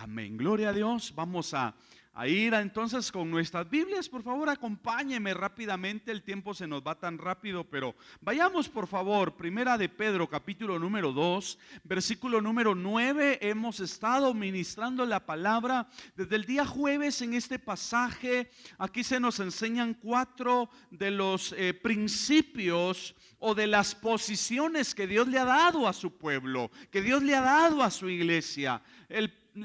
Amén, gloria a Dios. Vamos a ir entonces con nuestras Biblias. Por favor, acompáñeme rápidamente. El tiempo se nos va tan rápido, pero vayamos por favor. Primera de Pedro, capítulo número 2, versículo número 9. Hemos estado ministrando la palabra desde el día jueves en este pasaje. Aquí se nos enseñan 4 de los principios o de las posiciones que Dios le ha dado a su pueblo, que Dios le ha dado a su iglesia.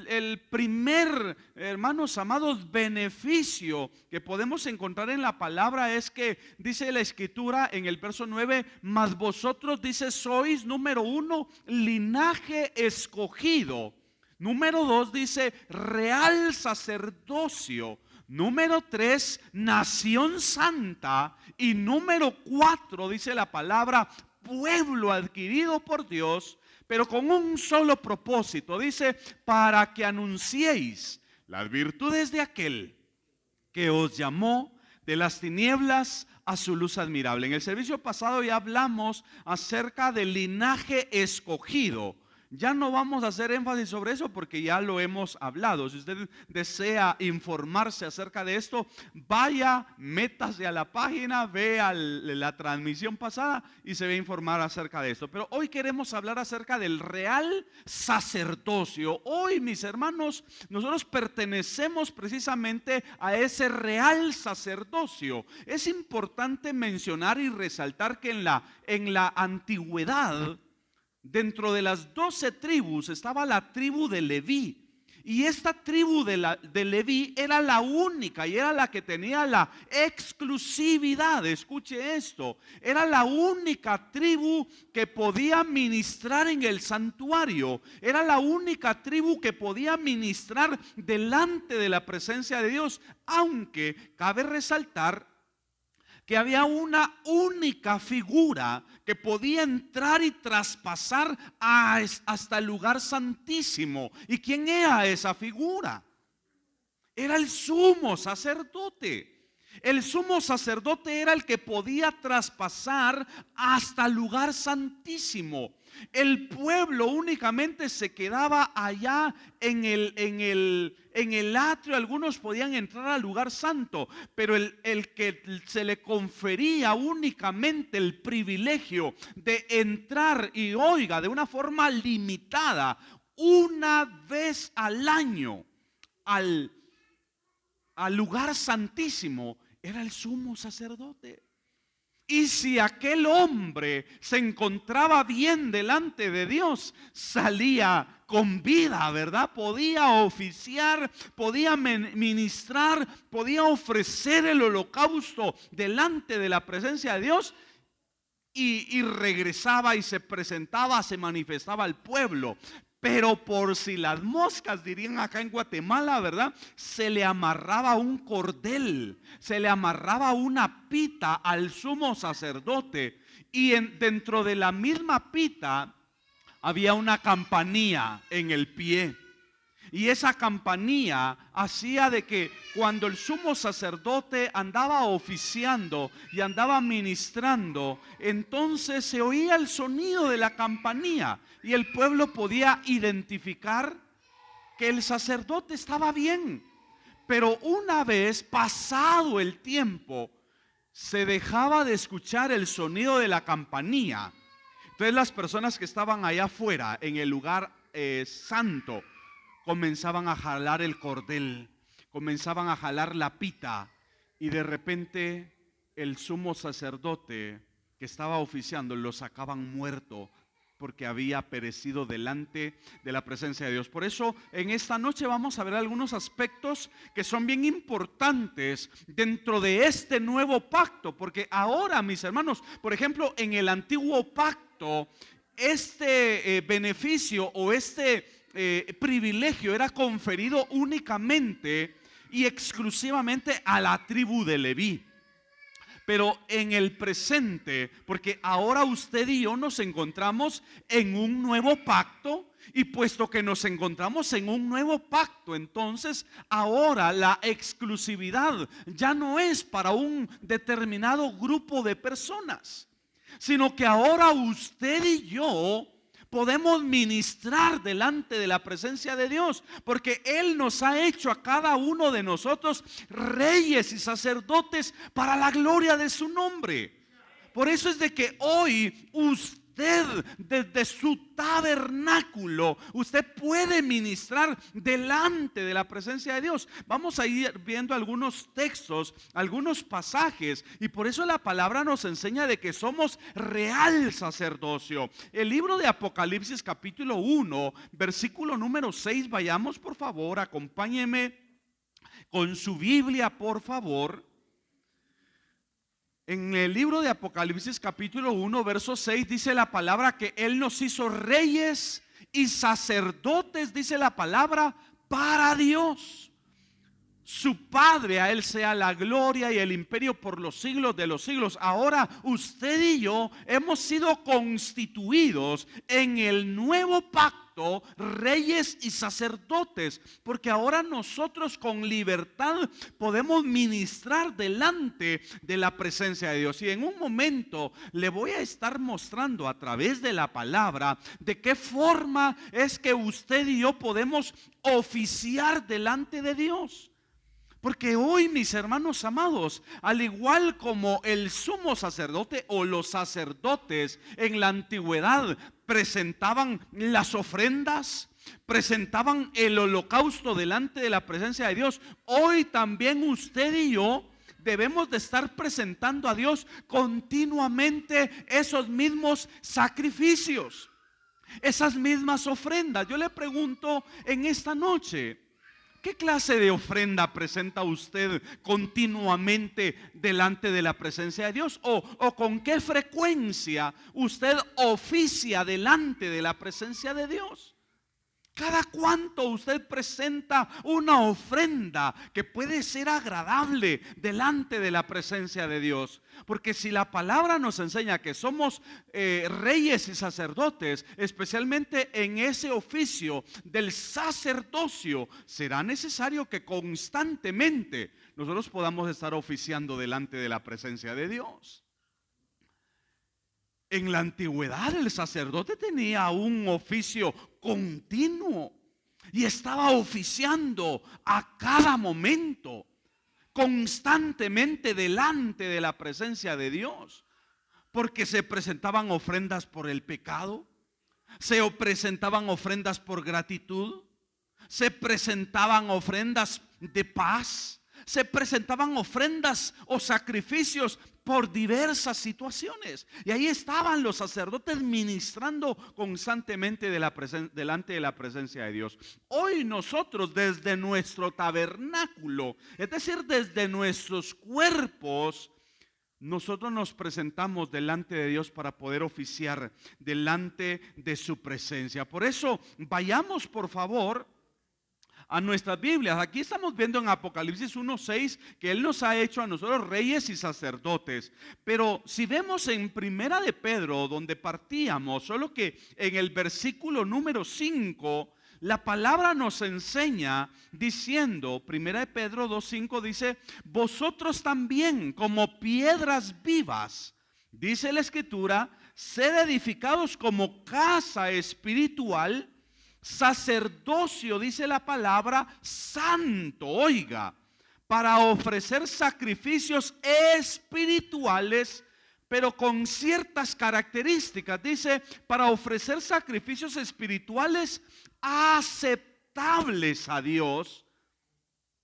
El primer, hermanos amados, beneficio que podemos encontrar en la palabra es que dice la escritura en el verso 9: mas vosotros, dice, sois, número 1, linaje escogido. Número 2 dice, real sacerdocio. Número 3, nación santa. Y número 4 dice la palabra, pueblo adquirido por Dios, pero con un solo propósito. Dice, para que anunciéis las virtudes de aquel que os llamó de las tinieblas a su luz admirable. En el servicio pasado ya hablamos acerca del linaje escogido. Ya no vamos a hacer énfasis sobre eso porque ya lo hemos hablado. Si usted desea informarse acerca de esto, vaya, métase a la página, vea la transmisión pasada y se va a informar acerca de esto. Pero hoy queremos hablar acerca del real sacerdocio. Hoy, mis hermanos, nosotros pertenecemos precisamente a ese real sacerdocio. Es importante mencionar y resaltar que en la antigüedad, dentro de las 12 tribus estaba la tribu de Leví. Y esta tribu de Leví era la única y era la que tenía la exclusividad. Escuche esto: era la única tribu que podía ministrar en el santuario. Era la única tribu que podía ministrar delante de la presencia de Dios. Aunque cabe resaltar que había una única figura que podía entrar y traspasar hasta el lugar santísimo. ¿Y quién era esa figura? Era el sumo sacerdote. El sumo sacerdote era el que podía traspasar hasta el lugar santísimo. El pueblo únicamente se quedaba allá en el atrio. Algunos podían entrar al lugar santo, pero el que se le confería únicamente el privilegio de entrar, y oiga, de una forma limitada, una vez al año al lugar santísimo, era el sumo sacerdote. Y si aquel hombre se encontraba bien delante de Dios, salía con vida, ¿verdad? Podía oficiar, podía ministrar, podía ofrecer el holocausto delante de la presencia de Dios y regresaba y se presentaba, se manifestaba al pueblo. Pero por si las moscas, dirían acá en Guatemala, ¿verdad? Se le amarraba un cordel, se le amarraba una pita al sumo sacerdote, y dentro de la misma pita había una campanilla en el pie. Y esa campanilla hacía de que cuando el sumo sacerdote andaba oficiando y andaba ministrando, entonces se oía el sonido de la campanilla y el pueblo podía identificar que el sacerdote estaba bien. Pero una vez pasado el tiempo, se dejaba de escuchar el sonido de la campanilla. Entonces las personas que estaban allá afuera en el lugar santo comenzaban a jalar el cordel, comenzaban a jalar la pita, y de repente el sumo sacerdote que estaba oficiando lo sacaban muerto porque había perecido delante de la presencia de Dios. Por eso en esta noche vamos a ver algunos aspectos que son bien importantes dentro de este nuevo pacto, porque ahora, mis hermanos, por ejemplo, en el antiguo pacto, este beneficio o este privilegio era conferido únicamente y exclusivamente a la tribu de Leví. Pero en el presente, porque ahora usted y yo nos encontramos en un nuevo pacto, y puesto que nos encontramos en un nuevo pacto, entonces ahora la exclusividad ya no es para un determinado grupo de personas, sino que ahora usted y yo podemos ministrar delante de la presencia de Dios, porque Él nos ha hecho a cada uno de nosotros reyes y sacerdotes para la gloria de su nombre. Por eso es de que hoy usted desde su tabernáculo, usted puede ministrar delante de la presencia de Dios. Vamos a ir viendo algunos textos, algunos pasajes, y por eso la palabra nos enseña de que somos real sacerdocio. El libro de Apocalipsis capítulo 1, versículo número 6, vayamos por favor, acompáñeme con su Biblia por favor. En el libro de Apocalipsis capítulo 1 verso 6 dice la palabra que Él nos hizo reyes y sacerdotes, dice la palabra, para Dios su Padre. A Él sea la gloria y el imperio por los siglos de los siglos. Ahora usted y yo hemos sido constituidos en el nuevo pacto reyes y sacerdotes, porque ahora nosotros con libertad podemos ministrar delante de la presencia de Dios. Y en un momento le voy a estar mostrando a través de la palabra de qué forma es que usted y yo podemos oficiar delante de Dios. Porque hoy, mis hermanos amados, al igual como el sumo sacerdote o los sacerdotes en la antigüedad presentaban las ofrendas, presentaban el holocausto delante de la presencia de Dios, hoy también usted y yo debemos de estar presentando a Dios continuamente esos mismos sacrificios, esas mismas ofrendas. Yo le pregunto en esta noche, ¿qué clase de ofrenda presenta usted continuamente delante de la presencia de Dios? ¿O con qué frecuencia usted oficia delante de la presencia de Dios? ¿Cada cuánto usted presenta una ofrenda que puede ser agradable delante de la presencia de Dios? Porque si la palabra nos enseña que somos reyes y sacerdotes, especialmente en ese oficio del sacerdocio, será necesario que constantemente nosotros podamos estar oficiando delante de la presencia de Dios. En la antigüedad el sacerdote tenía un oficio continuo y estaba oficiando a cada momento, constantemente delante de la presencia de Dios, porque se presentaban ofrendas por el pecado, se presentaban ofrendas por gratitud, se presentaban ofrendas de paz, se presentaban ofrendas o sacrificios por diversas situaciones. Y ahí estaban los sacerdotes ministrando constantemente delante de la presencia de Dios. Hoy nosotros desde nuestro tabernáculo, es decir, desde nuestros cuerpos, nosotros nos presentamos delante de Dios para poder oficiar delante de su presencia. Por eso vayamos por favor a nuestras Biblias. Aquí estamos viendo en Apocalipsis 1:6 que Él nos ha hecho a nosotros reyes y sacerdotes. Pero si vemos en Primera de Pedro, donde partíamos, solo que en el versículo número 5, la palabra nos enseña diciendo, Primera de Pedro 2:5 dice: vosotros también como piedras vivas, dice la Escritura, sed edificados como casa espiritual, sacerdocio, dice la palabra, santo, oiga, para ofrecer sacrificios espirituales, pero con ciertas características. Dice, para ofrecer sacrificios espirituales aceptables a Dios,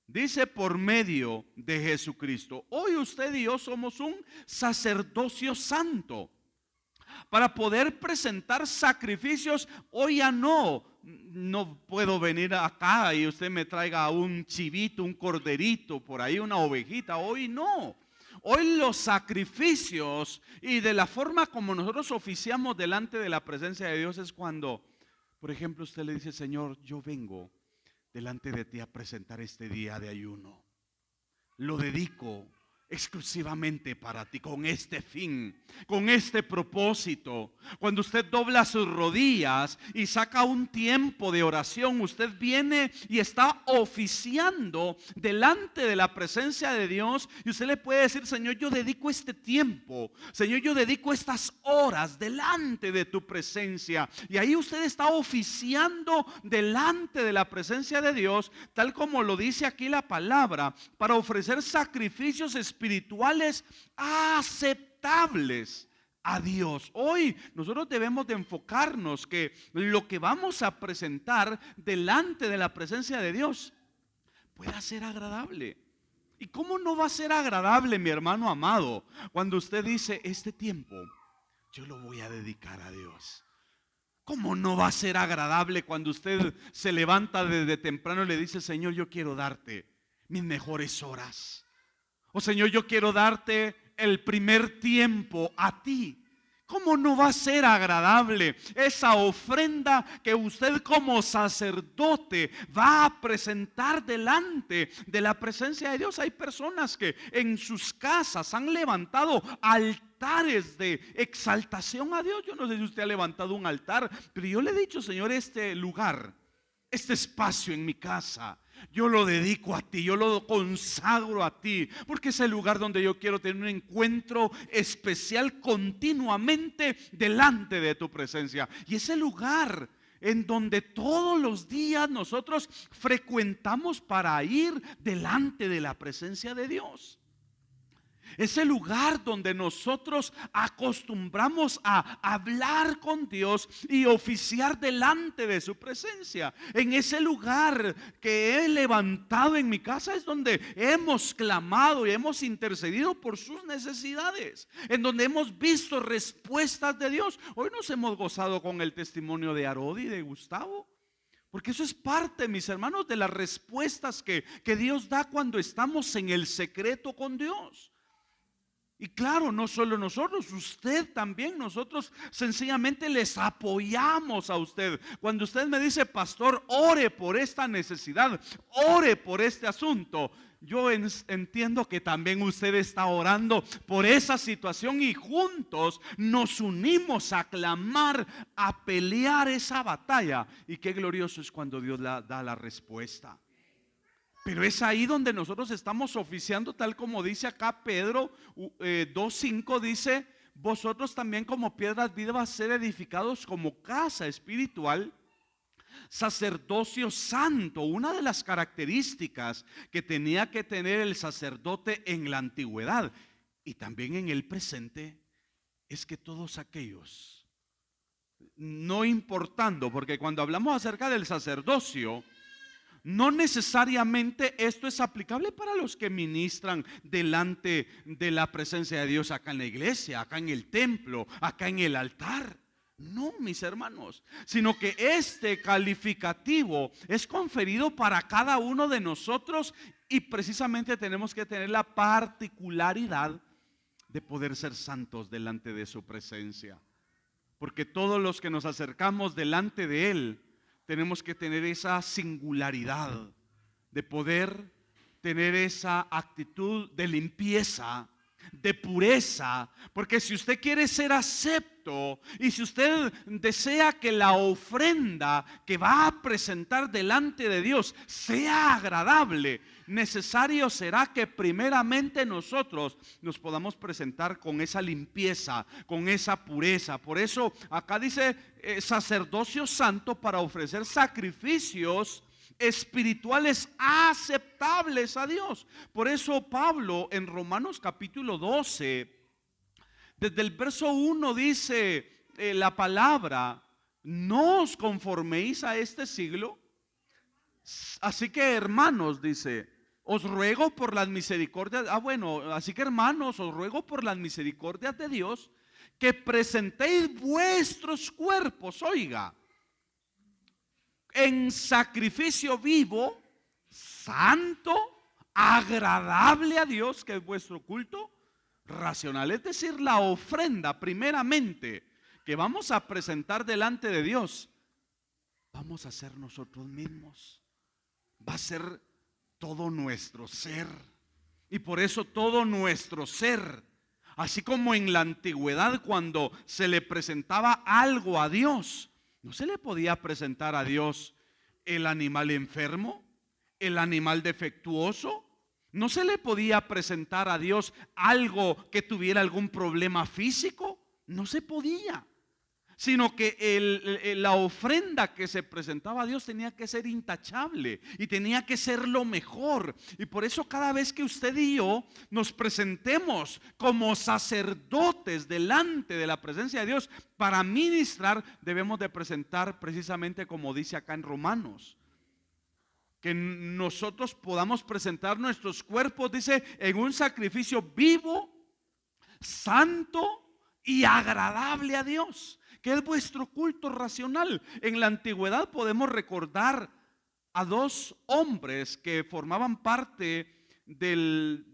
dice, por medio de Jesucristo. Hoy usted y yo somos un sacerdocio santo para poder presentar sacrificios. Hoy ya no puedo venir acá y usted me traiga un chivito, un corderito, por ahí una ovejita. Hoy no. Hoy los sacrificios y de la forma como nosotros oficiamos delante de la presencia de Dios es cuando, por ejemplo, usted le dice: Señor, yo vengo delante de ti a presentar este día de ayuno. Lo dedico exclusivamente para ti, con este fin, con este propósito. Cuando usted dobla sus rodillas y saca un tiempo de oración, usted viene y está oficiando delante de la presencia de Dios, y usted le puede decir: Señor, yo dedico este tiempo, Señor, yo dedico estas horas delante de tu presencia. Y ahí usted está oficiando delante de la presencia de Dios, tal como lo dice aquí la palabra, para ofrecer sacrificios espirituales aceptables a Dios. Hoy nosotros debemos de enfocarnos que lo que vamos a presentar delante de la presencia de Dios pueda ser agradable. ¿Y cómo no va a ser agradable, mi hermano amado, cuando usted dice: este tiempo yo lo voy a dedicar a Dios? ¿Cómo no va a ser agradable cuando usted se levanta desde temprano y le dice: Señor, yo quiero darte mis mejores horas? Oh Señor, yo quiero darte el primer tiempo a ti. ¿Cómo no va a ser agradable esa ofrenda que usted como sacerdote va a presentar delante de la presencia de Dios? Hay personas que en sus casas han levantado altares de exaltación a Dios. Yo no sé si usted ha levantado un altar, pero yo le he dicho: Señor, este lugar, este espacio en mi casa, yo lo dedico a ti, yo lo consagro a ti, porque es el lugar donde yo quiero tener un encuentro especial continuamente delante de tu presencia. Y ese lugar en donde todos los días nosotros frecuentamos para ir delante de la presencia de Dios. Ese lugar donde nosotros acostumbramos a hablar con Dios y oficiar delante de su presencia. En ese lugar que he levantado en mi casa es donde hemos clamado y hemos intercedido por sus necesidades, en donde hemos visto respuestas de Dios. Hoy nos hemos gozado con el testimonio de Arodi y de Gustavo, porque eso es parte, mis hermanos, de las respuestas que Dios da cuando estamos en el secreto con Dios. Y claro, no solo nosotros, usted también. Nosotros sencillamente les apoyamos a usted. Cuando usted me dice: pastor, ore por esta necesidad, ore por este asunto, yo entiendo que también usted está orando por esa situación, y juntos nos unimos a clamar, a pelear esa batalla. Y qué glorioso es cuando Dios da la respuesta. Pero es ahí donde nosotros estamos oficiando, tal como dice acá Pedro 2:5, dice: vosotros también como piedras vivas ser edificados como casa espiritual, sacerdocio santo. Una de las características que tenía que tener el sacerdote en la antigüedad y también en el presente es que todos aquellos, no importando, porque cuando hablamos acerca del sacerdocio, no necesariamente esto es aplicable para los que ministran delante de la presencia de Dios acá en la iglesia, acá en el templo, acá en el altar. No, mis hermanos, sino que este calificativo es conferido para cada uno de nosotros, y precisamente tenemos que tener la particularidad de poder ser santos delante de su presencia. Porque todos los que nos acercamos delante de Él tenemos que tener esa singularidad de poder tener esa actitud de limpieza, de pureza. Porque si usted quiere ser acepto y si usted desea que la ofrenda que va a presentar delante de Dios sea agradable, necesario será que primeramente nosotros nos podamos presentar con esa limpieza, con esa pureza. Por eso acá dice sacerdocio santo para ofrecer sacrificios espirituales aceptables a Dios. Por eso Pablo en Romanos capítulo 12, desde el verso 1 dice la palabra: no os conforméis a este siglo. Así que hermanos, dice, os ruego por las misericordias. Así que hermanos, os ruego por las misericordias de Dios que presentéis vuestros cuerpos, oiga, en sacrificio vivo, santo, agradable a Dios, que es vuestro culto racional. Es decir, la ofrenda primeramente que vamos a presentar delante de Dios, vamos a ser nosotros mismos. Va a ser todo nuestro ser, Y por eso todo nuestro ser, así como en la antigüedad cuando se le presentaba algo a Dios, no se le podía presentar a Dios el animal enfermo, el animal defectuoso. No se le podía presentar a Dios algo que tuviera algún problema físico. No se podía. Sino que la ofrenda que se presentaba a Dios tenía que ser intachable y tenía que ser lo mejor. Y por eso cada vez que usted y yo nos presentemos como sacerdotes delante de la presencia de Dios para ministrar, debemos de presentar precisamente como dice acá en Romanos, que nosotros podamos presentar nuestros cuerpos, dice, en un sacrificio vivo, santo y agradable a Dios, que es vuestro culto racional. En la antigüedad podemos recordar a dos hombres que formaban parte del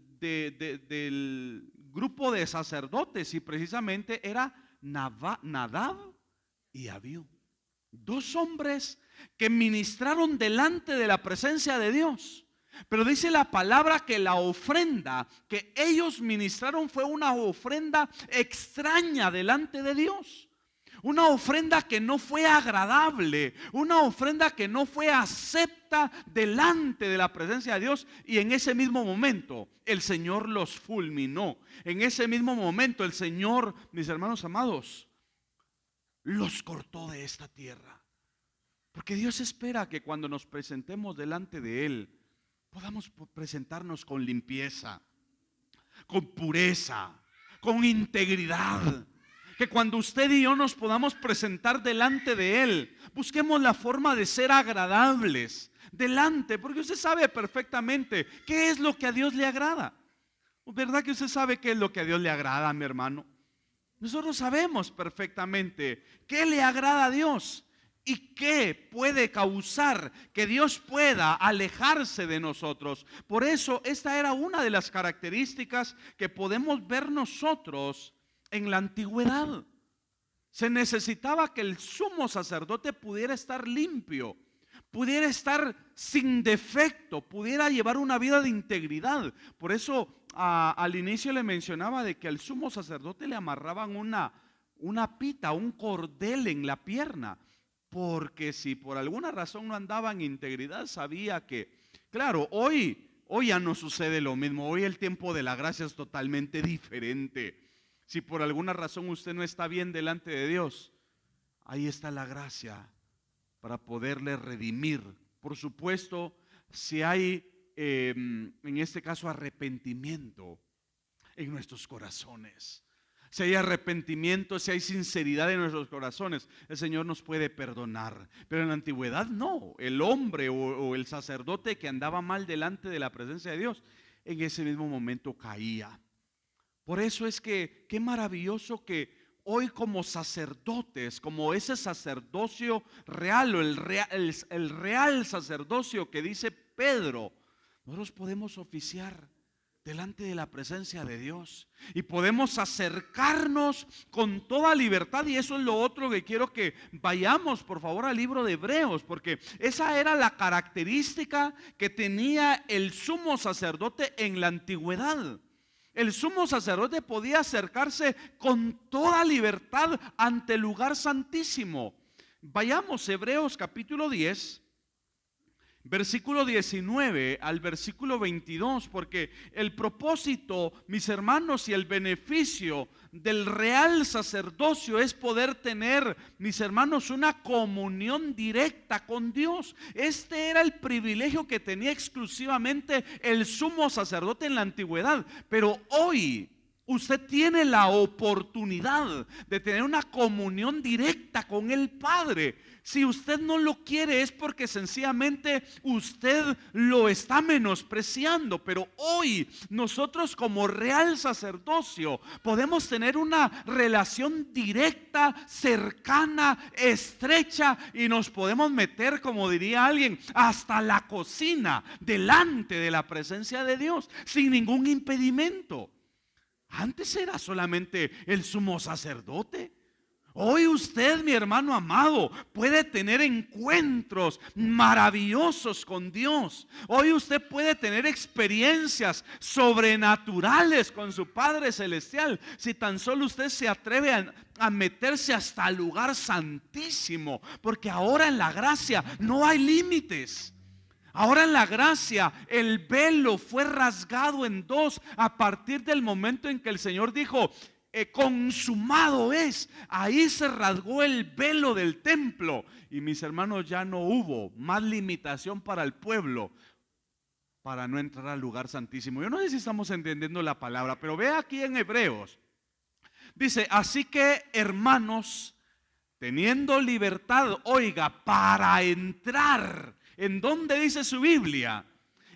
grupo de sacerdotes, y precisamente era Nadab y Abiú. Dos hombres que ministraron delante de la presencia de Dios. Pero dice la palabra que la ofrenda que ellos ministraron fue una ofrenda extraña delante de Dios. Una ofrenda que no fue agradable, una ofrenda que no fue acepta delante de la presencia de Dios. Y en ese mismo momento el Señor los fulminó. En ese mismo momento el Señor, mis hermanos amados, los cortó de esta tierra. Porque Dios espera que cuando nos presentemos delante de Él podamos presentarnos con limpieza, con pureza, con integridad. Que cuando usted y yo nos podamos presentar delante de Él, busquemos la forma de ser agradables delante, porque usted sabe perfectamente qué es lo que a Dios le agrada. ¿Verdad que usted sabe qué es lo que a Dios le agrada, mi hermano? Nosotros sabemos perfectamente qué le agrada a Dios y qué puede causar que Dios pueda alejarse de nosotros. Por eso esta era una de las características que podemos ver nosotros en la antigüedad. Se necesitaba que el sumo sacerdote pudiera estar limpio, pudiera estar sin defecto, pudiera llevar una vida de integridad. Por eso al inicio le mencionaba de que al sumo sacerdote le amarraban una pita, un cordel en la pierna, porque si por alguna razón no andaba en integridad, sabía que, claro, hoy ya no sucede lo mismo. Hoy el tiempo de la gracia es totalmente diferente. Si por alguna razón usted no está bien delante de Dios, ahí está la gracia para poderle redimir. Por supuesto, si hay en este caso arrepentimiento en nuestros corazones, si hay arrepentimiento, si hay sinceridad en nuestros corazones, el Señor nos puede perdonar. Pero en la antigüedad no. El hombre o el sacerdote que andaba mal delante de la presencia de Dios, en ese mismo momento caía. Por eso es que qué maravilloso que hoy como sacerdotes, como ese sacerdocio real o el real sacerdocio que dice Pedro, nosotros podemos oficiar delante de la presencia de Dios y podemos acercarnos con toda libertad. Y eso es lo otro que quiero que vayamos por favor al libro de Hebreos, porque esa era la característica que tenía el sumo sacerdote en la antigüedad. El sumo sacerdote podía acercarse con toda libertad ante el lugar santísimo. Vayamos Hebreos capítulo 10, versículo 19 al versículo 22, porque el propósito, mis hermanos, y el beneficio del real sacerdocio es poder tener, mis hermanos, una comunión directa con Dios. Este era el privilegio que tenía exclusivamente el sumo sacerdote en la antigüedad, pero hoy usted tiene la oportunidad de tener una comunión directa con el Padre. Si usted no lo quiere es porque sencillamente usted lo está menospreciando. Pero hoy nosotros como real sacerdocio podemos tener una relación directa, cercana, estrecha, y nos podemos meter, como diría alguien, hasta la cocina delante de la presencia de Dios sin ningún impedimento. Antes era solamente el sumo sacerdote. Hoy usted, mi hermano amado, puede tener encuentros maravillosos con Dios. Hoy usted puede tener experiencias sobrenaturales con su Padre Celestial, si tan solo usted se atreve a meterse hasta el lugar santísimo, porque ahora en la gracia no hay límites. Ahora en la gracia el velo fue rasgado en dos a partir del momento en que el Señor dijo: consumado es. Ahí se rasgó el velo del templo. Y mis hermanos, ya no hubo más limitación para el pueblo para no entrar al lugar santísimo. Yo no sé si estamos entendiendo la palabra, pero ve aquí en Hebreos. Dice: así que, hermanos, teniendo libertad, oiga, para entrar. ¿En dónde dice su Biblia?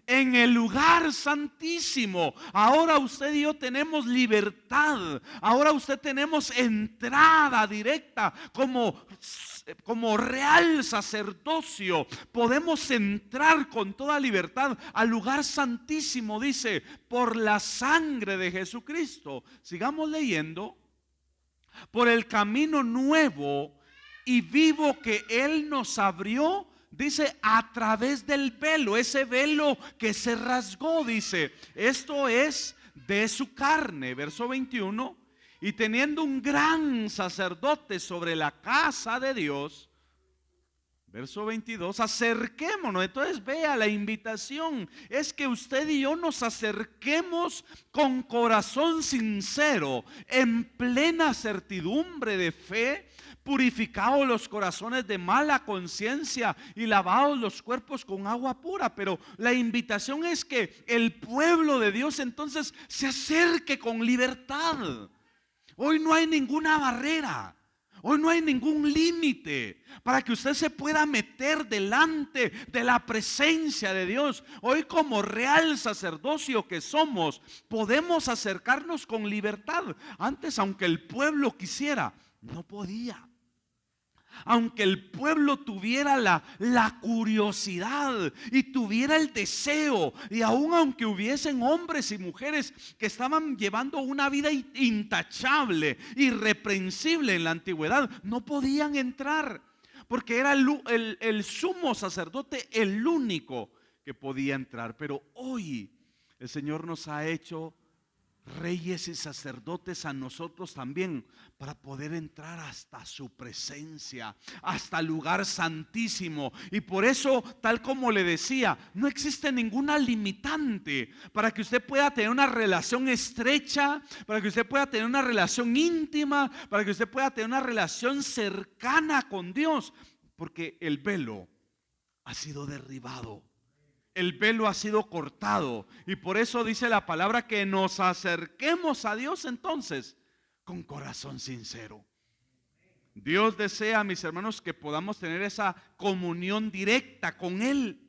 En el lugar santísimo. Ahora usted y yo tenemos libertad. Ahora usted tenemos entrada directa como real sacerdocio. Podemos entrar con toda libertad al lugar santísimo, dice, por la sangre de Jesucristo. Sigamos leyendo. Por el camino nuevo y vivo que Él nos abrió, dice, a través del velo, ese velo que se rasgó, dice, esto es de su carne, verso 21, y teniendo un gran sacerdote sobre la casa de Dios, verso 22, acerquémonos. Entonces vea, la invitación es que usted y yo nos acerquemos con corazón sincero, en plena certidumbre de fe, purificados los corazones de mala conciencia y lavados los cuerpos con agua pura. Pero la invitación es que el pueblo de Dios entonces se acerque con libertad. Hoy no hay ninguna barrera. Hoy no hay ningún límite para que usted se pueda meter delante de la presencia de Dios. Hoy, como real sacerdocio que somos, podemos acercarnos con libertad. Antes, aunque el pueblo quisiera, no podía. Aunque el pueblo tuviera la curiosidad y tuviera el deseo, y aún aunque hubiesen hombres y mujeres que estaban llevando una vida intachable, irreprensible en la antigüedad, no podían entrar, porque era el sumo sacerdote el único que podía entrar. Pero hoy el Señor nos ha hecho reyes y sacerdotes a nosotros también, para poder entrar hasta su presencia, hasta el lugar santísimo. Y por eso, tal como le decía, no existe ninguna limitante para que usted pueda tener una relación estrecha, para que usted pueda tener una relación íntima, para que usted pueda tener una relación cercana con Dios, porque el velo ha sido derribado. El velo ha sido cortado, y por eso dice la palabra que nos acerquemos a Dios entonces con corazón sincero. Dios desea, mis hermanos, que podamos tener esa comunión directa con Él.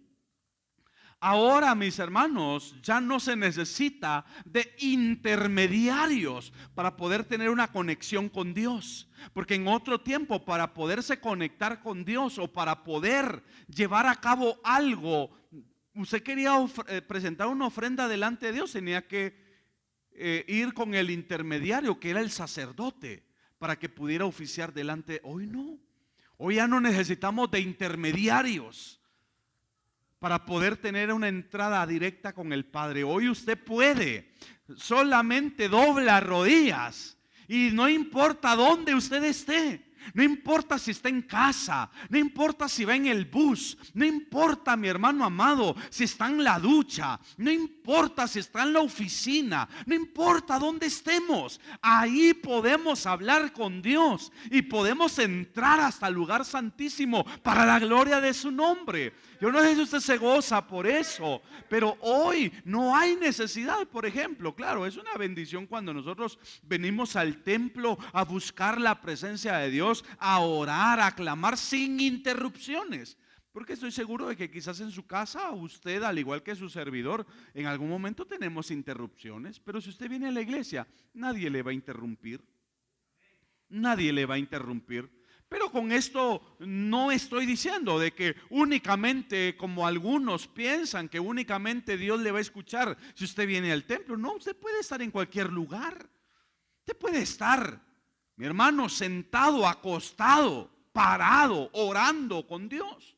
Ahora, mis hermanos, ya no se necesita de intermediarios para poder tener una conexión con Dios. Porque en otro tiempo, para poderse conectar con Dios o para poder llevar a cabo algo, usted quería presentar una ofrenda delante de Dios, tenía que ir con el intermediario, que era el sacerdote, para que pudiera oficiar delante. Hoy no, hoy ya no necesitamos de intermediarios para poder tener una entrada directa con el Padre. Hoy usted puede, solamente dobla rodillas, y no importa dónde usted esté. No importa si está en casa, no importa si va en el bus, no importa, mi hermano amado, si está en la ducha, no importa si está en la oficina, no importa dónde estemos, ahí podemos hablar con Dios y podemos entrar hasta el lugar santísimo para la gloria de su nombre. Yo no sé si usted se goza por eso, pero hoy no hay necesidad. Por ejemplo, claro, es una bendición cuando nosotros venimos al templo a buscar la presencia de Dios, a orar, a clamar sin interrupciones. Porque estoy seguro de que quizás en su casa, usted, al igual que su servidor, en algún momento tenemos interrupciones. Pero si usted viene a la iglesia, nadie le va a interrumpir. Nadie le va a interrumpir. Pero con esto no estoy diciendo de que únicamente, como algunos piensan, que únicamente Dios le va a escuchar si usted viene al templo. No, usted puede estar en cualquier lugar. Usted puede estar, Mi hermano, sentado, acostado, parado, orando con Dios.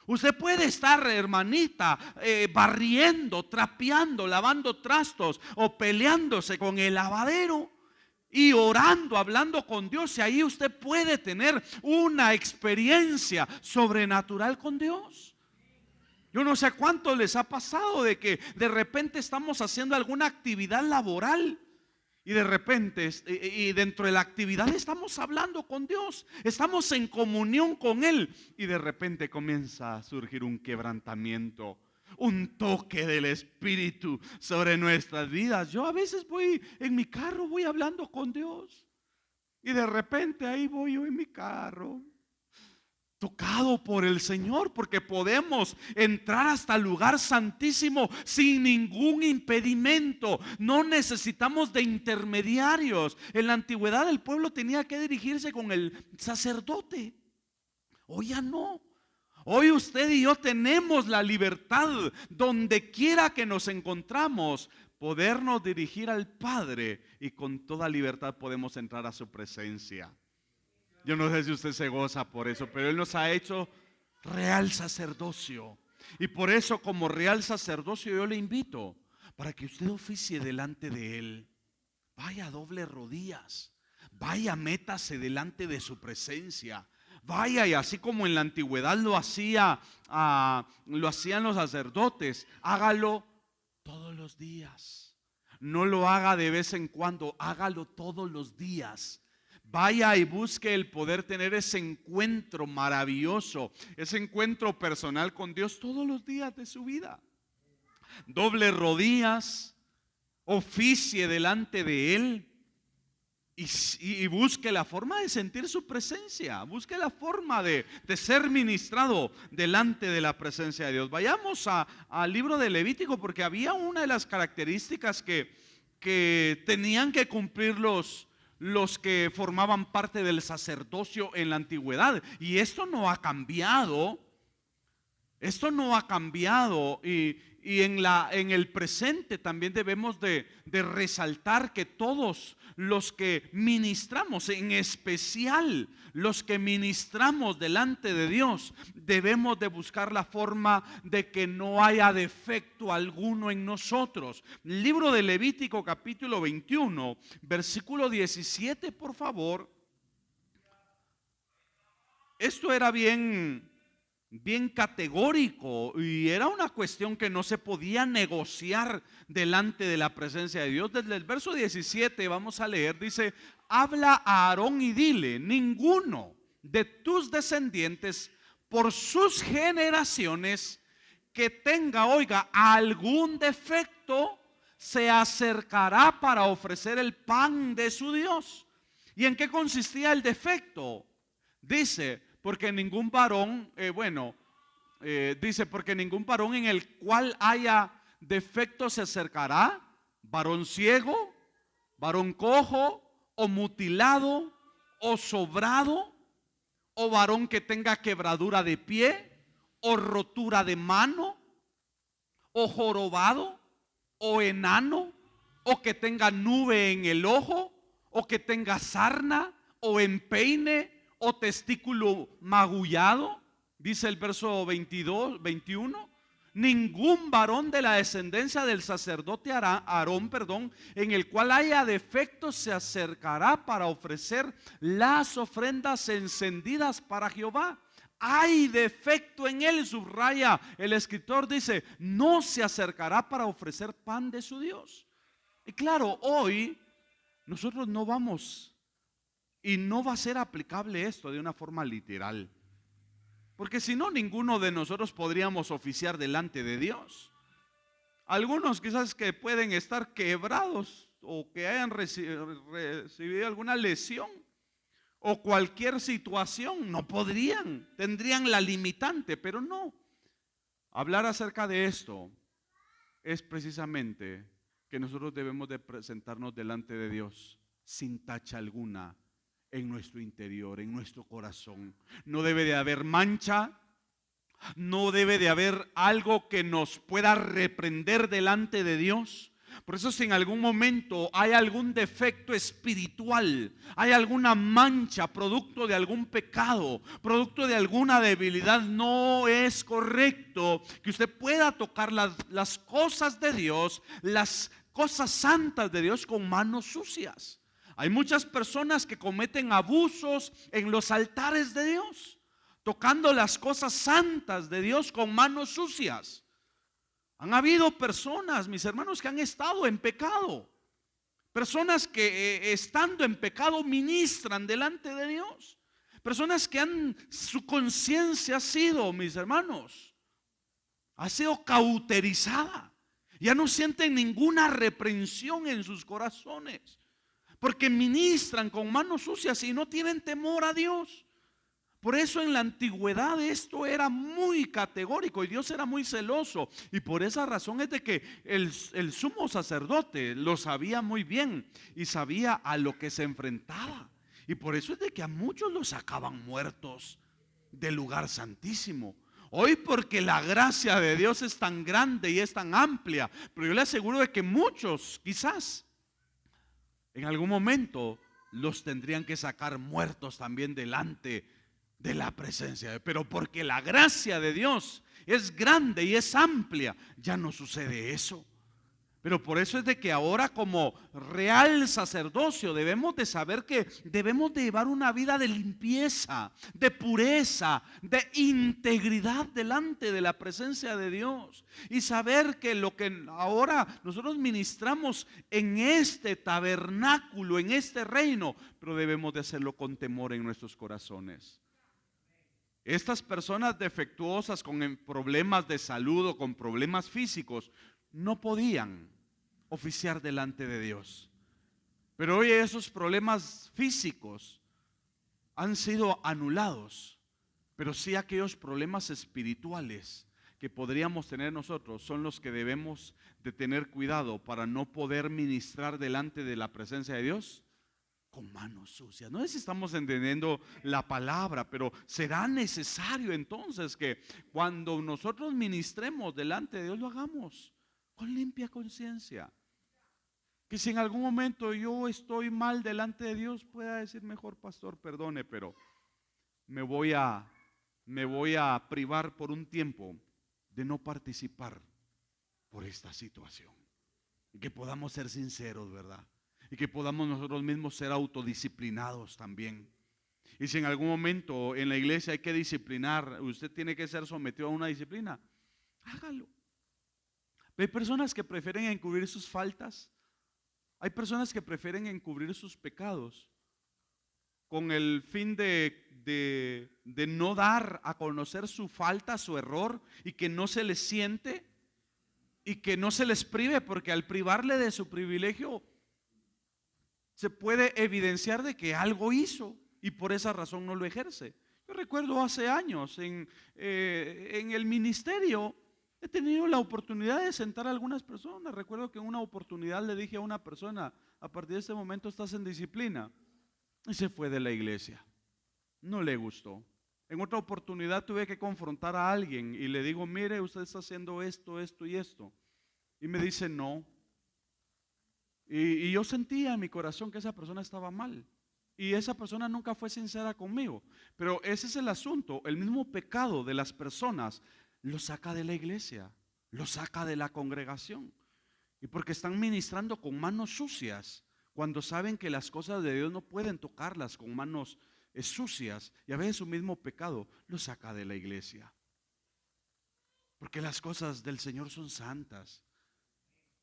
Usted puede estar, hermanita, barriendo, trapeando, lavando trastos o peleándose con el lavadero y orando, hablando con Dios. Y ahí usted puede tener una experiencia sobrenatural con Dios. Yo no sé cuánto les ha pasado de que de repente estamos haciendo alguna actividad laboral y de repente y dentro de la actividad estamos hablando con Dios, estamos en comunión con Él y de repente comienza a surgir un quebrantamiento, un toque del Espíritu sobre nuestras vidas. Yo a veces voy en mi carro, voy hablando con Dios y de repente ahí voy yo en mi carro, tocado por el Señor, porque podemos entrar hasta el lugar santísimo sin ningún impedimento. No necesitamos de intermediarios. En la antigüedad el pueblo tenía que dirigirse con el sacerdote. Hoy ya no. Hoy usted y yo tenemos la libertad, donde quiera que nos encontramos, podernos dirigir al Padre y con toda libertad podemos entrar a su presencia. Yo no sé si usted se goza por eso, pero Él nos ha hecho real sacerdocio. Y por eso, como real sacerdocio, yo le invito para que usted oficie delante de Él. Vaya, doble rodillas. Vaya, métase delante de su presencia. Vaya, y así como en la antigüedad lo hacían los sacerdotes, hágalo todos los días. No lo haga de vez en cuando, hágalo todos los días. Vaya y busque el poder tener ese encuentro maravilloso, ese encuentro personal con Dios todos los días de su vida. Doble rodillas, oficie delante de Él y busque la forma de sentir su presencia. Busque la forma de ser ministrado delante de la presencia de Dios. Vayamos al libro de Levítico, porque había una de las características que tenían que cumplir los que formaban parte del sacerdocio en la antigüedad, y esto no ha cambiado. Esto no ha cambiado, y en el presente también debemos de resaltar que todos los que ministramos, en especial los que ministramos delante de Dios, debemos de buscar la forma de que no haya defecto alguno en nosotros. Libro de Levítico capítulo 21, versículo 17, por favor. Esto era bien categórico y era una cuestión que no se podía negociar delante de la presencia de Dios. Desde el verso 17 vamos a leer, dice: habla a Aarón y dile: ninguno de tus descendientes por sus generaciones que tenga, oiga, algún defecto, se acercará para ofrecer el pan de su Dios. ¿Y en qué consistía el defecto? Dice: porque ningún varón, porque ningún varón en el cual haya defecto se acercará, varón ciego, varón cojo, o mutilado, o sobrado, o varón que tenga quebradura de pie, o rotura de mano, o jorobado, o enano, o que tenga nube en el ojo, o que tenga sarna, o empeine, o testículo magullado. Dice el verso 21. Ningún varón de la descendencia del sacerdote Aarón, en el cual haya defecto, se acercará para ofrecer las ofrendas encendidas para Jehová. Hay defecto en él, subraya el escritor, dice: no se acercará para ofrecer pan de su Dios. Y claro, hoy nosotros no vamos, y no va a ser aplicable esto de una forma literal, porque si no, ninguno de nosotros podríamos oficiar delante de Dios. Algunos quizás que pueden estar quebrados o que hayan recibido alguna lesión o cualquier situación, no podrían, tendrían la limitante, pero no. Hablar acerca de esto es precisamente que nosotros debemos de presentarnos delante de Dios sin tacha alguna en nuestro interior, en nuestro corazón. No debe de haber mancha, no debe de haber algo que nos pueda reprender delante de Dios. Por eso si en algún momento hay algún defecto espiritual, hay alguna mancha, producto de algún pecado, producto de alguna debilidad, no es correcto que usted pueda tocar las cosas de Dios, las cosas santas de Dios con manos sucias. Hay muchas personas que cometen abusos en los altares de Dios, tocando las cosas santas de Dios con manos sucias. Han habido personas, mis hermanos, que han estado en pecado. Personas que estando en pecado ministran delante de Dios. Personas que su conciencia ha sido, mis hermanos, ha sido cauterizada. Ya no sienten ninguna reprensión en sus corazones, porque ministran con manos sucias y no tienen temor a Dios. Por eso en la antigüedad esto era muy categórico y Dios era muy celoso. Y por esa razón es de que el sumo sacerdote lo sabía muy bien y sabía a lo que se enfrentaba. Y por eso es de que a muchos los sacaban muertos del lugar santísimo. Hoy porque la gracia de Dios es tan grande y es tan amplia, pero yo le aseguro de que muchos quizás en algún momento los tendrían que sacar muertos también delante de la presencia de Dios. Pero porque la gracia de Dios es grande y es amplia, ya no sucede eso. Pero por eso es de que ahora como real sacerdocio debemos de saber que debemos de llevar una vida de limpieza, de pureza, de integridad delante de la presencia de Dios. Y saber que lo que ahora nosotros ministramos en este tabernáculo, en este reino, pero debemos de hacerlo con temor en nuestros corazones. Estas personas defectuosas con problemas de salud o con problemas físicos no podían oficiar delante de Dios. Pero hoy esos problemas físicos han sido anulados, pero sí aquellos problemas espirituales que podríamos tener nosotros son los que debemos de tener cuidado para no poder ministrar delante de la presencia de Dios con manos sucias. No sé si estamos entendiendo la palabra, pero será necesario entonces que cuando nosotros ministremos delante de Dios lo hagamos con limpia conciencia. Que si en algún momento yo estoy mal delante de Dios, pueda decir: mejor pastor, perdone, pero me voy a privar por un tiempo de no participar por esta situación. Y que podamos ser sinceros, ¿verdad? Y que podamos nosotros mismos ser autodisciplinados también. Y si en algún momento en la iglesia hay que disciplinar, usted tiene que ser sometido a una disciplina, hágalo. Hay personas que prefieren encubrir sus faltas. Hay personas que prefieren encubrir sus pecados con el fin de no dar a conocer su falta, su error, y que no se les siente y que no se les prive, porque al privarle de su privilegio se puede evidenciar de que algo hizo y por esa razón no lo ejerce. Yo recuerdo hace años en el ministerio he tenido la oportunidad de sentar a algunas personas. Recuerdo que en una oportunidad le dije a una persona: a partir de este momento estás en disciplina, y se fue de la iglesia. No le gustó. En otra oportunidad tuve que confrontar a alguien y le digo: mire, usted está haciendo esto, esto y esto. Y me dice: no. Y yo sentía en mi corazón que esa persona estaba mal. Y esa persona nunca fue sincera conmigo. Pero ese es el asunto. El mismo pecado de las personas lo saca de la iglesia, lo saca de la congregación. Y porque están ministrando con manos sucias, cuando saben que las cosas de Dios no pueden tocarlas con manos sucias. Y a veces su mismo pecado lo saca de la iglesia. Porque las cosas del Señor son santas.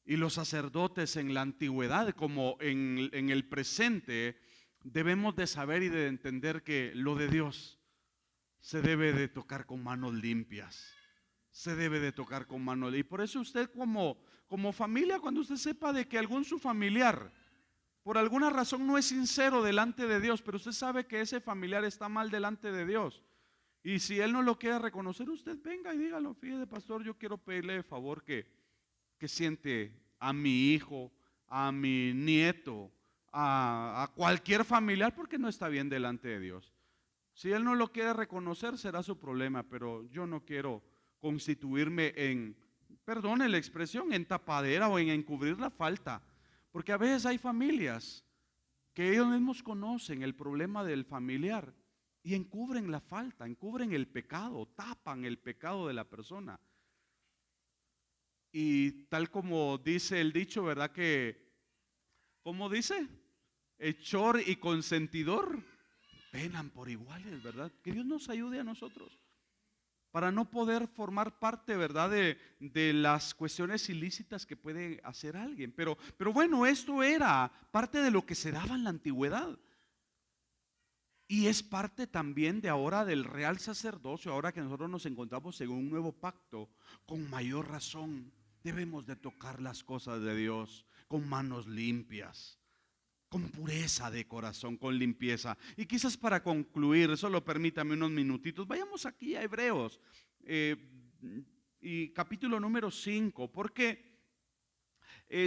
Y los sacerdotes en la antigüedad como en el presente debemos de saber y de entender que lo de Dios se debe de tocar con manos limpias. Se debe de tocar con manos limpias. Y por eso usted como familia, cuando usted sepa de que algún su familiar por alguna razón no es sincero delante de Dios, pero usted sabe que ese familiar está mal delante de Dios, y si él no lo quiere reconocer, usted venga y dígalo: fíjese, pastor, yo quiero pedirle de favor que siente a mi hijo, a mi nieto, a cualquier familiar, porque no está bien delante de Dios. Si él no lo quiere reconocer, será su problema, pero yo no quiero constituirme en perdone la expresión, en tapadera o en encubrir la falta. Porque a veces hay familias que ellos mismos conocen el problema del familiar y encubren la falta, encubren el pecado, tapan el pecado de la persona. Y tal como dice el dicho, ¿verdad? Que, ¿cómo dice? Hechor y consentidor penan por iguales, ¿verdad? Que Dios nos ayude a nosotros para no poder formar parte, ¿verdad? De las cuestiones ilícitas que puede hacer alguien. Pero bueno, esto era parte de lo que se daba en la antigüedad. Y es parte también de ahora del real sacerdocio, ahora que nosotros nos encontramos en un nuevo pacto. Con mayor razón debemos de tocar las cosas de Dios con manos limpias, con pureza de corazón, con limpieza. Y quizás para concluir, solo permítame unos minutitos, vayamos aquí a Hebreos y capítulo número 5, porque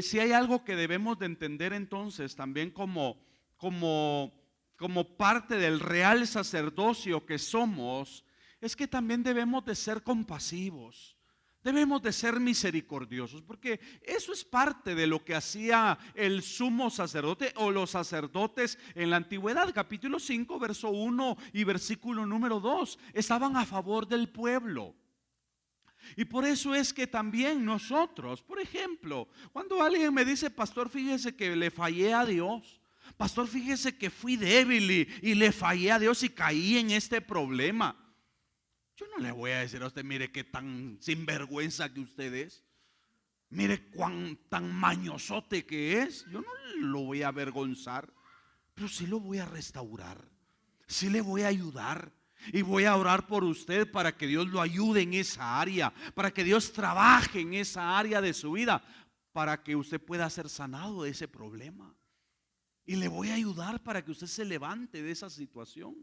si hay algo que debemos de entender entonces también como parte del real sacerdocio que somos, es que también debemos de ser compasivos. Debemos de ser misericordiosos, porque eso es parte de lo que hacía el sumo sacerdote o los sacerdotes en la antigüedad. Capítulo 5, verso 1 y versículo número 2, estaban a favor del pueblo. Y por eso es que también nosotros, por ejemplo, cuando alguien me dice: pastor, fíjese que le fallé a Dios, pastor, fíjese que fui débil y le fallé a Dios y caí en este problema, yo no le voy a decir a usted: mire qué tan sinvergüenza que usted es, mire cuán tan mañosote que es. Yo no lo voy a avergonzar, pero sí lo voy a restaurar, sí le voy a ayudar. Y voy a orar por usted para que Dios lo ayude en esa área, para que Dios trabaje en esa área de su vida, para que usted pueda ser sanado de ese problema. Y le voy a ayudar para que usted se levante de esa situación.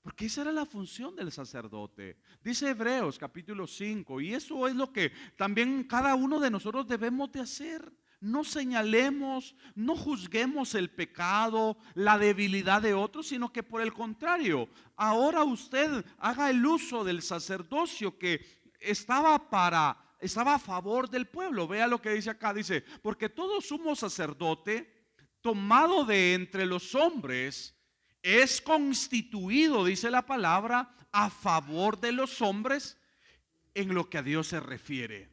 Porque esa era la función del sacerdote. Dice Hebreos capítulo 5, y eso es lo que también cada uno de nosotros debemos de hacer. No señalemos, no juzguemos el pecado, la debilidad de otros, sino que por el contrario, ahora usted haga el uso del sacerdocio que estaba a favor del pueblo. Vea lo que dice acá, dice: porque todo sumo sacerdote tomado de entre los hombres es constituido, dice la palabra, a favor de los hombres en lo que a Dios se refiere,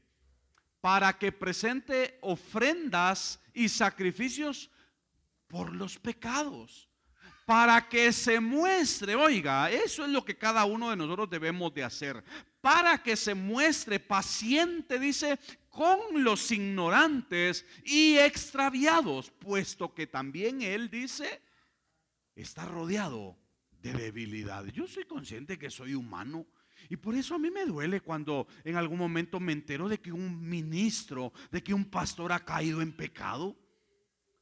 para que presente ofrendas y sacrificios por los pecados, para que se muestre, oiga, eso es lo que cada uno de nosotros debemos de hacer, para que se muestre paciente, dice, con los ignorantes y extraviados, puesto que también él, dice, está rodeado de debilidad. Yo soy consciente que soy humano. Y por eso a mí me duele cuando en algún momento me entero de que un ministro, de que un pastor ha caído en pecado.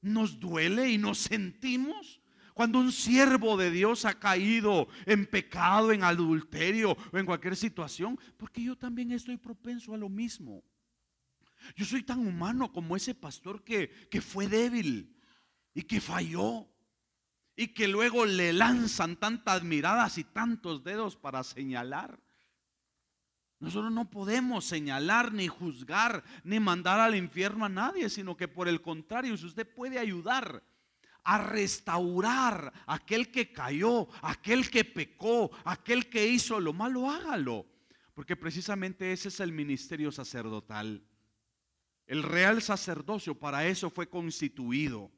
Nos duele y nos sentimos cuando un siervo de Dios ha caído en pecado, en adulterio o en cualquier situación, porque yo también estoy propenso a lo mismo. Yo soy tan humano como ese pastor que fue débil y que falló, y que luego le lanzan tantas miradas y tantos dedos para señalar. Nosotros no podemos señalar, ni juzgar, ni mandar al infierno a nadie, sino que por el contrario, si usted puede ayudar a restaurar a aquel que cayó, a aquel que pecó, a aquel que hizo lo malo, hágalo. Porque precisamente ese es el ministerio sacerdotal. El real sacerdocio para eso fue constituido.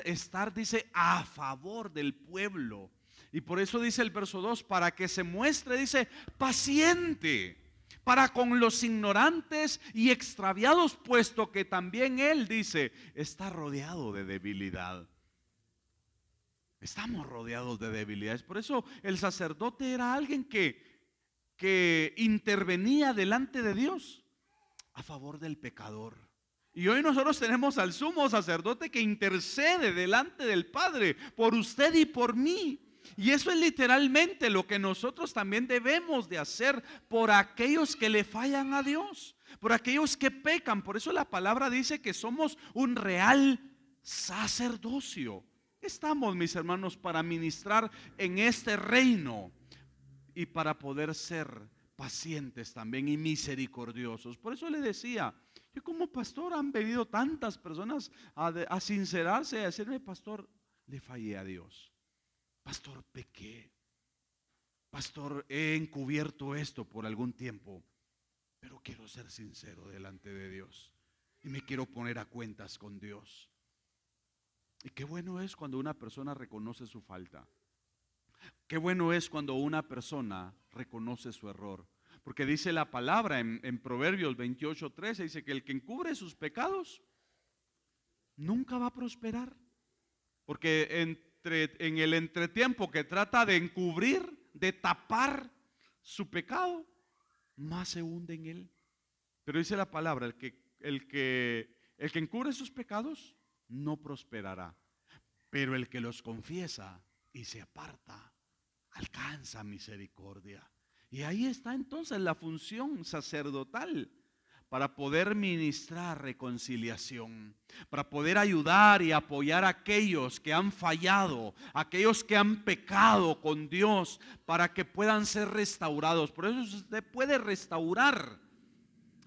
Estar, dice, a favor del pueblo. Y por eso dice el verso 2, para que se muestre, dice, paciente para con los ignorantes y extraviados, puesto que también él, dice, está rodeado de debilidad. Estamos rodeados de debilidades. Por eso el sacerdote era alguien que intervenía delante de Dios a favor del pecador. Y hoy nosotros tenemos al sumo sacerdote que intercede delante del Padre por usted y por mí. Y eso es literalmente lo que nosotros también debemos de hacer por aquellos que le fallan a Dios, por aquellos que pecan. Por eso la palabra dice que somos un real sacerdocio. Estamos, mis hermanos, para ministrar en este reino y para poder ser pacientes también y misericordiosos. Por eso le decía, yo como pastor han venido tantas personas a sincerarse, a decirme, pastor, le fallé a Dios. Pastor, pequé. Pastor, he encubierto esto por algún tiempo, pero quiero ser sincero delante de Dios y me quiero poner a cuentas con Dios. Y qué bueno es cuando una persona reconoce su falta. Qué bueno es cuando una persona reconoce su error. Porque dice la palabra en Proverbios 28:13, dice que el que encubre sus pecados nunca va a prosperar. Porque en el entretiempo que trata de encubrir, de tapar su pecado, más se hunde en él. Pero dice la palabra, el que encubre sus pecados no prosperará. Pero el que los confiesa y se aparta, alcanza misericordia. Y ahí está entonces la función sacerdotal, para poder ministrar reconciliación, para poder ayudar y apoyar a aquellos que han fallado, aquellos que han pecado con Dios, para que puedan ser restaurados. Por eso usted puede restaurar.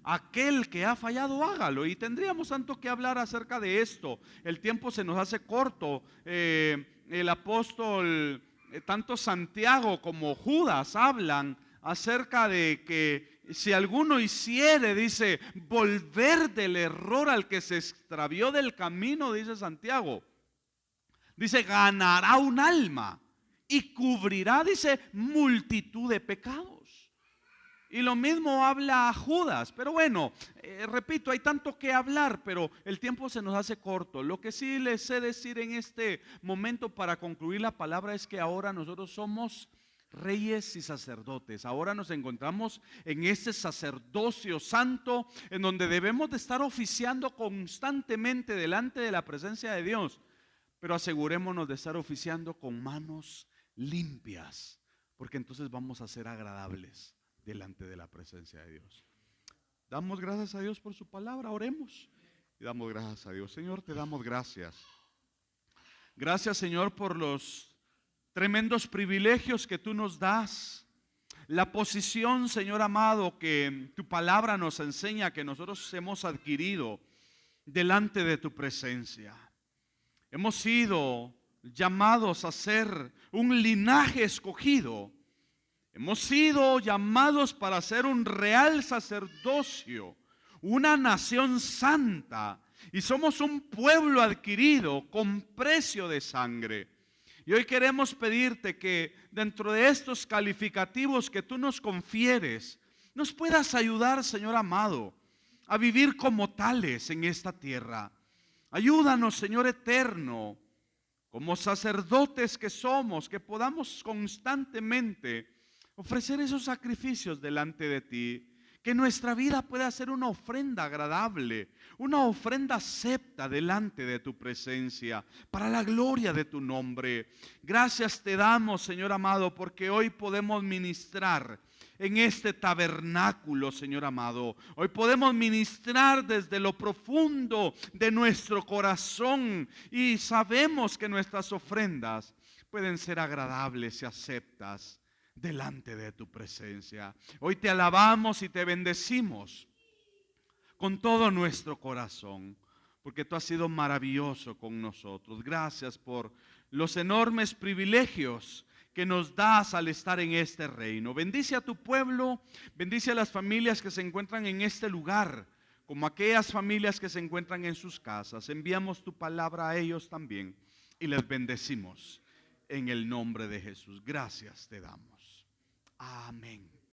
Aquel que ha fallado, hágalo. Y tendríamos tanto que hablar acerca de esto. El tiempo se nos hace corto. El apóstol, tanto Santiago como Judas hablan acerca de que si alguno hiciere, dice, volver del error al que se extravió del camino, dice Santiago, dice, ganará un alma y cubrirá, dice, multitud de pecados. Y lo mismo habla Judas. Pero bueno, repito, hay tanto que hablar, pero el tiempo se nos hace corto. Lo que sí les sé decir en este momento para concluir la palabra es que ahora nosotros somos reyes y sacerdotes. Ahora nos encontramos en este sacerdocio santo, en donde debemos de estar oficiando constantemente delante de la presencia de Dios. Pero asegurémonos de estar oficiando con manos limpias, porque entonces vamos a ser agradables delante de la presencia de Dios. Damos gracias a Dios por su palabra, oremos y damos gracias a Dios. Señor, te damos gracias. Gracias, Señor, por los tremendos privilegios que tú nos das. La posición, Señor amado, que tu palabra nos enseña que nosotros hemos adquirido delante de tu presencia. Hemos sido llamados a ser un linaje escogido. Hemos sido llamados para ser un real sacerdocio, una nación santa, y somos un pueblo adquirido con precio de sangre. Y hoy queremos pedirte que dentro de estos calificativos que tú nos confieres, nos puedas ayudar, Señor amado, a vivir como tales en esta tierra. Ayúdanos, Señor eterno, como sacerdotes que somos, que podamos constantemente ofrecer esos sacrificios delante de ti, que nuestra vida pueda ser una ofrenda agradable, una ofrenda acepta delante de tu presencia, para la gloria de tu nombre. Gracias te damos, Señor amado, porque hoy podemos ministrar en este tabernáculo, Señor amado. Hoy podemos ministrar desde lo profundo de nuestro corazón y sabemos que nuestras ofrendas pueden ser agradables y aceptas delante de tu presencia. Hoy te alabamos y te bendecimos con todo nuestro corazón, porque tú has sido maravilloso con nosotros. Gracias por los enormes privilegios que nos das al estar en este reino. Bendice a tu pueblo, bendice a las familias que se encuentran en este lugar, como aquellas familias que se encuentran en sus casas. Enviamos tu palabra a ellos también y les bendecimos en el nombre de Jesús. Gracias te damos. Amén.